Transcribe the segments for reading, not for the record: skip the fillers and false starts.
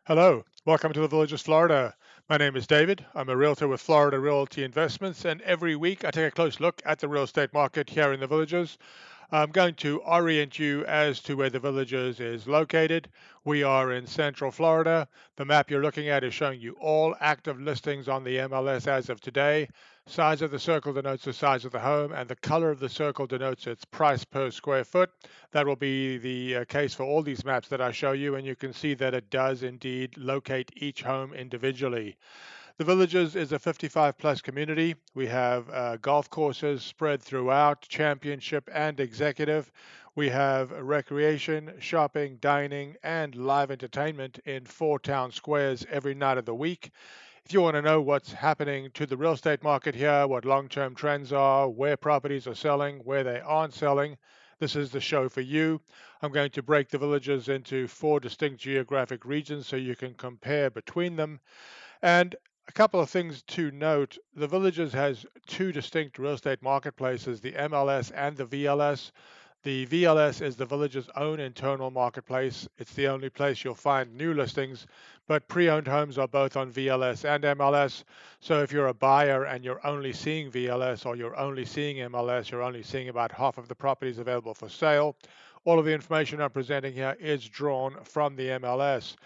Hello, welcome to the Villages, Florida. My name is David. I'm a realtor with Florida Realty Investments, and every week I take a close look at the real estate market here in the Villages. I'm going to orient you as to where the Villages is located. We are in Central Florida. The map you're looking at is showing you all active listings on the MLS as of today. Size of the circle denotes the size of the home, and the color of the circle denotes its price per square foot. That will be the case for all these maps that I show you, and you can see that it does indeed locate each home individually. The Villages is a 55 plus community. We have golf courses spread throughout, championship and executive. We have recreation, shopping, dining, and live entertainment in four town squares every night of the week. If you want to know what's happening to the real estate market here, what long term trends are, where properties are selling, where they aren't selling, this is the show for you. I'm going to break the Villages into four distinct geographic regions so you can compare between them. And a couple of things to note, the Villages has two distinct real estate marketplaces, the MLS and the VLS. The VLS is the Village's own internal marketplace. It's the only place you'll find new listings, but pre-owned homes are both on VLS and MLS. So if you're a buyer and you're only seeing VLS or you're only seeing MLS, you're only seeing about half of the properties available for sale. All of the information I'm presenting here is drawn from the MLS.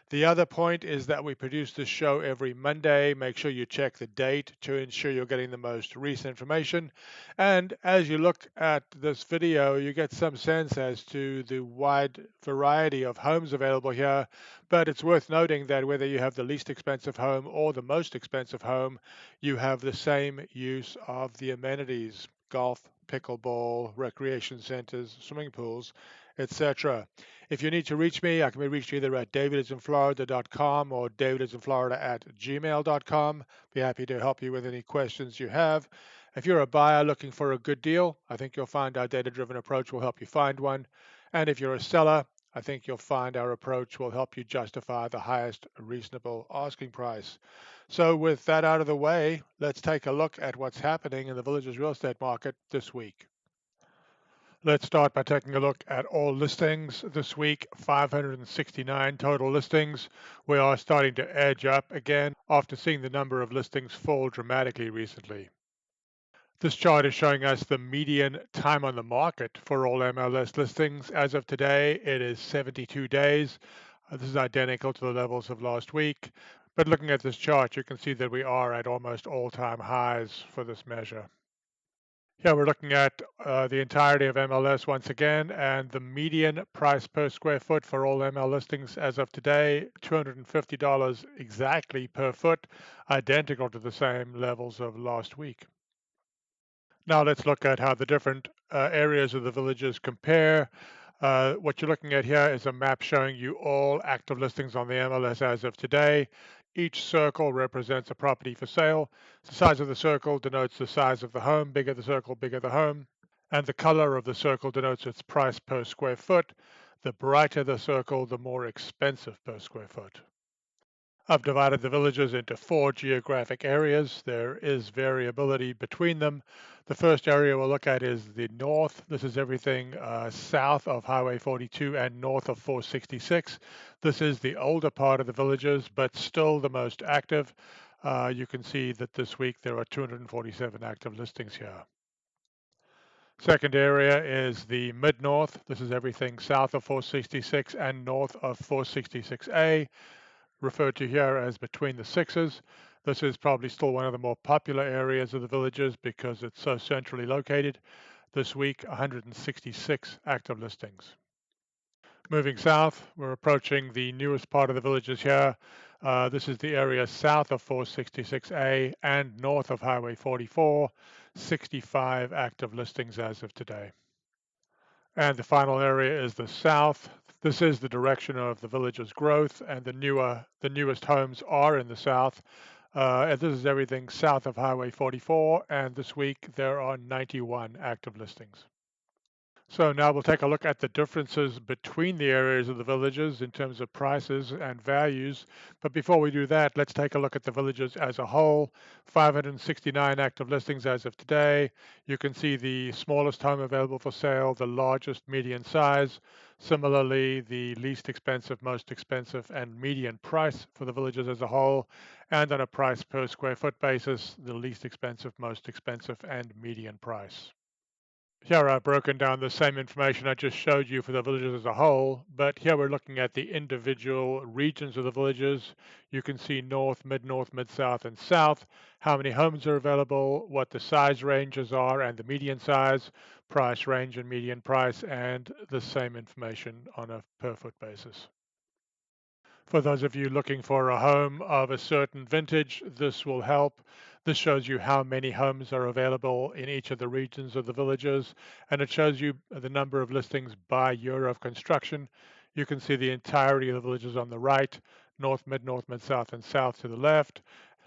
The other point is that we produce this show every Monday. Make sure you check the date to ensure you're getting the most recent information. And as you look at this video, you get some sense as to the wide variety of homes available here. But it's worth noting that whether you have the least expensive home or the most expensive home, you have the same use of the amenities: golf, pickleball, recreation centers, swimming pools, etc. If you need to reach me, I can be reached either at DavidisinFlorida.com or DavidisinFlorida@gmail.com. Be happy to help you with any questions you have. If you're a buyer looking for a good deal, I think you'll find our data-driven approach will help you find one. And if you're a seller, I think you'll find our approach will help you justify the highest reasonable asking price. So with that out of the way, let's take a look at what's happening in the Villages real estate market this week. Let's start by taking a look at all listings this week. 569 total listings. We are starting to edge up again after seeing the number of listings fall dramatically recently. This chart is showing us the median time on the market for all MLS listings. As of today, it is 72 days. This is identical to the levels of last week. But looking at this chart, you can see that we are at almost all-time highs for this measure. Yeah, we're looking at the entirety of MLS once again, and the median price per square foot for all ML listings as of today, $250 exactly per foot, identical to the same levels of last week. Now let's look at how the different areas of the villages compare. What you're looking at here is a map showing you all active listings on the MLS as of today. Each circle represents a property for sale. The size of the circle denotes the size of the home. Bigger the circle, bigger the home. And the color of the circle denotes its price per square foot. The brighter the circle, the more expensive per square foot. I've divided the villages into four geographic areas. There is variability between them. The first area we'll look at is the north. This is everything south of Highway 42 and north of 466. This is the older part of the villages, but still the most active. You can see that this week there are 247 active listings here. Second area is the mid-north. This is everything south of 466 and north of 466A, referred to here as between the sixes. This is probably still one of the more popular areas of the villages because it's so centrally located. This week, 166 active listings. Moving south, we're approaching the newest part of the villages here. This is the area south of 466A and north of Highway 44, 65 active listings as of today. And the final area is the south. This is the direction of the village's growth, and the newest homes are in the south. And this is everything south of Highway 44, and this week there are 91 active listings. So now we'll take a look at the differences between the areas of the villages in terms of prices and values. But before we do that, let's take a look at the villages as a whole. 569 active listings as of today. You can see the smallest home available for sale, the largest median size. Similarly, the least expensive, most expensive, and median price for the villages as a whole. And on a price per square foot basis, the least expensive, most expensive, and median price. Here I've broken down the same information I just showed you for the villages as a whole, but here we're looking at the individual regions of the villages. You can see north, mid-south, and south, how many homes are available, what the size ranges are and the median size, price range and median price, and the same information on a per foot basis. For those of you looking for a home of a certain vintage, this will help. This shows you how many homes are available in each of the regions of the villages, and it shows you the number of listings by year of construction. You can see the entirety of the villages on the right, north, mid-south, and south to the left.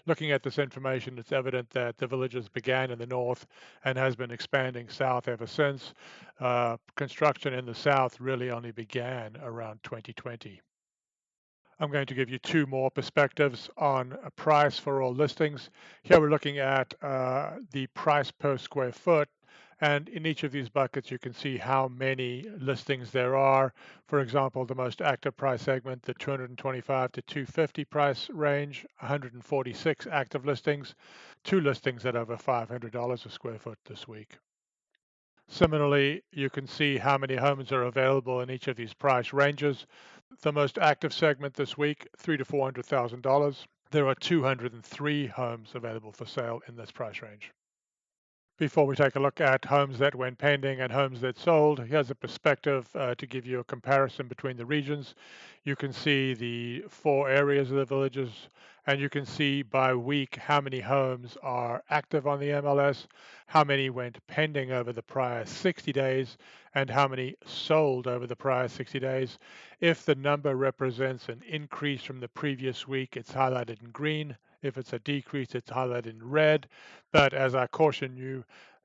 Looking at this information, it's evident that the villages began in the north and has been expanding south ever since. Construction in the south really only began around 2020. I'm going to give you two more perspectives on a price for all listings. Here we're looking at the price per square foot. And in each of these buckets, you can see how many listings there are. For example, the most active price segment, the 225 to 250 price range, 146 active listings, two listings at over $500 a square foot this week. Similarly, you can see how many homes are available in each of these price ranges. The most active segment this week, $300,000 to $400,000. There are 203 homes available for sale in this price range. Before we take a look at homes that went pending and homes that sold, here's a perspective to give you a comparison between the regions. You can see the four areas of the villages, and you can see by week how many homes are active on the MLS, how many went pending over the prior 60 days, and how many sold over the prior 60 days. If the number represents an increase from the previous week, it's highlighted in green. If it's a decrease, it's highlighted in red. But as I caution you,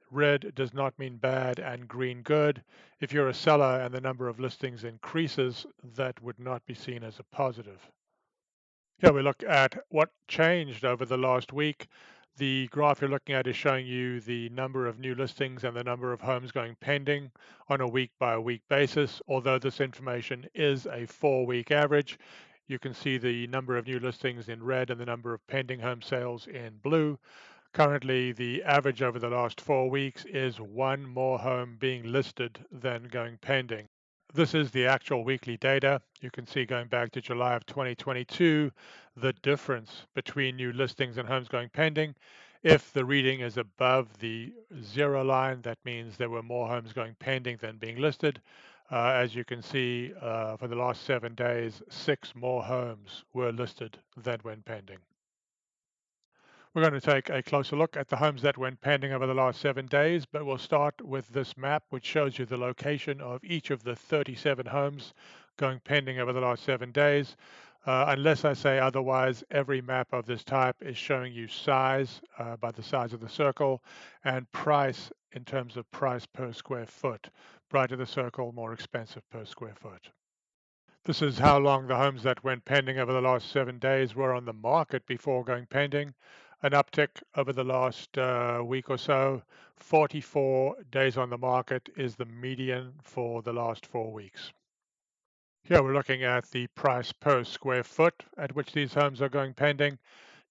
red does not mean bad and green good. If you're a seller and the number of listings increases, that would not be seen as a positive. Here we look at what changed over the last week. The graph you're looking at is showing you the number of new listings and the number of homes going pending on a week by week basis. Although this information is a 4-week average, you can see the number of new listings in red and the number of pending home sales in blue. Currently, the average over the last 4 weeks is one more home being listed than going pending. This is the actual weekly data. You can see going back to July of 2022, the difference between new listings and homes going pending. If the reading is above the zero line, that means there were more homes going pending than being listed. As you can see, for the last 7 days, 6 more homes were listed than went pending. We're going to take a closer look at the homes that went pending over the last 7 days, but we'll start with this map, which shows you the location of each of the 37 homes going pending over the last 7 days. Unless I say otherwise, every map of this type is showing you size by the size of the circle and price in terms of price per square foot. Brighter the circle, more expensive per square foot. This is how long the homes that went pending over the last 7 days were on the market before going pending. An uptick over the last week or so. 44 days on the market is the median for the last 4 weeks. Here we're looking at the price per square foot at which these homes are going pending.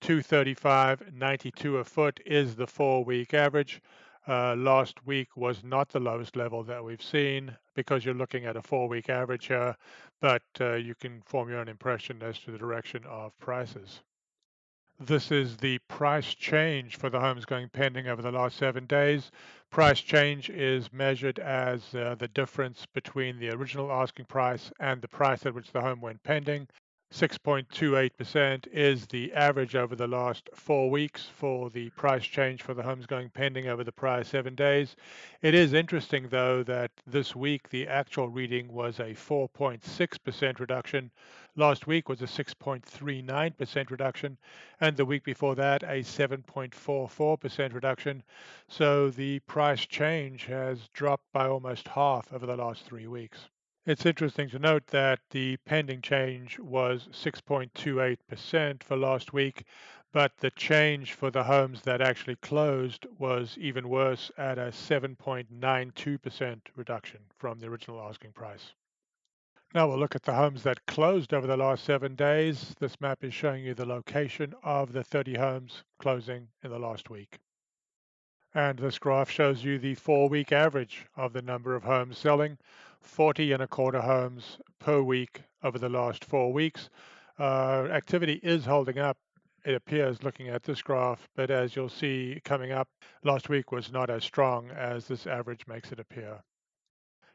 235.92 a foot is the 4-week average. Last week was not the lowest level that we've seen because you're looking at a 4-week average here, but you can form your own impression as to the direction of prices. This is the price change for the homes going pending over the last 7 days. Price change is measured as the difference between the original asking price and the price at which the home went pending. 6.28% is the average over the last 4 weeks for the price change for the homes going pending over the prior 7 days. It is interesting, though, that this week the actual reading was a 4.6% reduction. Last week was a 6.39% reduction, and the week before that a 7.44% reduction. So the price change has dropped by almost half over the last 3 weeks. It's interesting to note that the pending change was 6.28% for last week, but the change for the homes that actually closed was even worse at a 7.92% reduction from the original asking price. Now we'll look at the homes that closed over the last 7 days. This map is showing you the location of the 30 homes closing in the last week. And this graph shows you the 4 week average of the number of homes selling, 40 and a quarter homes per week over the last 4 weeks. Activity is holding up, it appears, looking at this graph, but as you'll see coming up, last week was not as strong as this average makes it appear.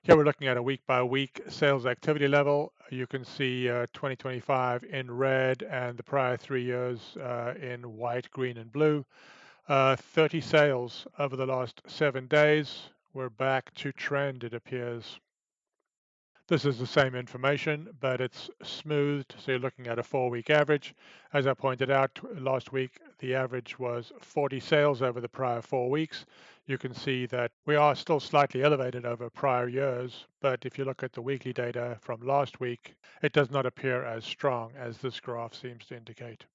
Here we're looking at a week by week sales activity level. You can see 2025 in red and the prior 3 years in white, green, and blue. 30 sales over the last 7 days. We're back to trend, it appears. This is the same information, but it's smoothed, so you're looking at a 4 week average. As I pointed out last week, the average was 40 sales over the prior 4 weeks. You can see that we are still slightly elevated over prior years, but if you look at the weekly data from last week, it does not appear as strong as this graph seems to indicate.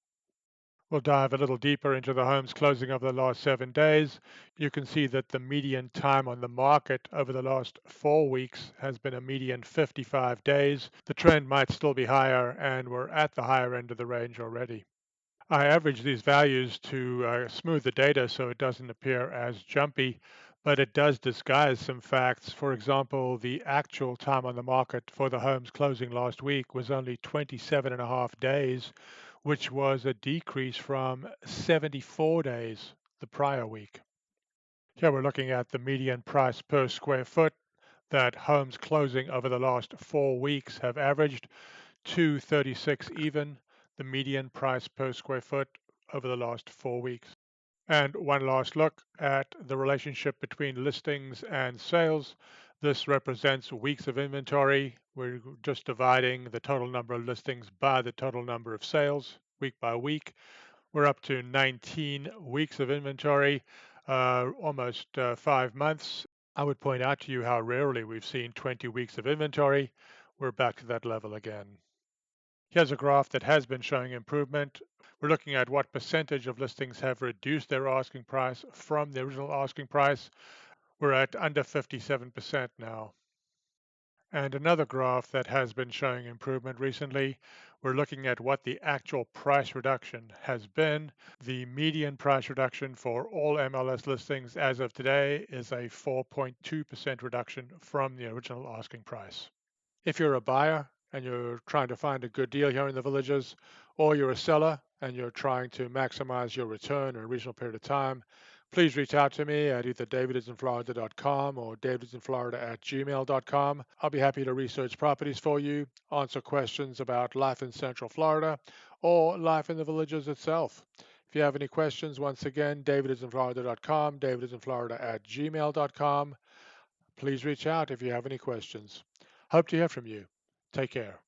We'll dive a little deeper into the homes closing over the last 7 days. You can see that the median time on the market over the last 4 weeks has been a median 55 days. The trend might still be higher, and we're at the higher end of the range already. I average these values to smooth the data so it doesn't appear as jumpy, but it does disguise some facts. For example, the actual time on the market for the homes closing last week was only 27 and a half days, which was a decrease from 74 days the prior week. Here we're looking at the median price per square foot that homes closing over the last 4 weeks have averaged, 236 even, the median price per square foot over the last 4 weeks. And one last look at the relationship between listings and sales. This represents weeks of inventory. We're just dividing the total number of listings by the total number of sales week by week. We're up to 19 weeks of inventory, almost 5 months. I would point out to you how rarely we've seen 20 weeks of inventory. We're back to that level again. Here's a graph that has been showing improvement. We're looking at what percentage of listings have reduced their asking price from the original asking price. We're at under 57% now. And another graph that has been showing improvement recently, we're looking at what the actual price reduction has been. The median price reduction for all MLS listings as of today is a 4.2% reduction from the original asking price. If you're a buyer and you're trying to find a good deal here in the villages, or you're a seller and you're trying to maximize your return in a reasonable period of time, please reach out to me at either DavidisinFlorida.com or DavidisinFlorida@gmail.com. I'll be happy to research properties for you, answer questions about life in Central Florida or life in the villages itself. If you have any questions, once again, DavidisinFlorida.com, DavidisinFlorida@gmail.com. Please reach out if you have any questions. Hope to hear from you. Take care.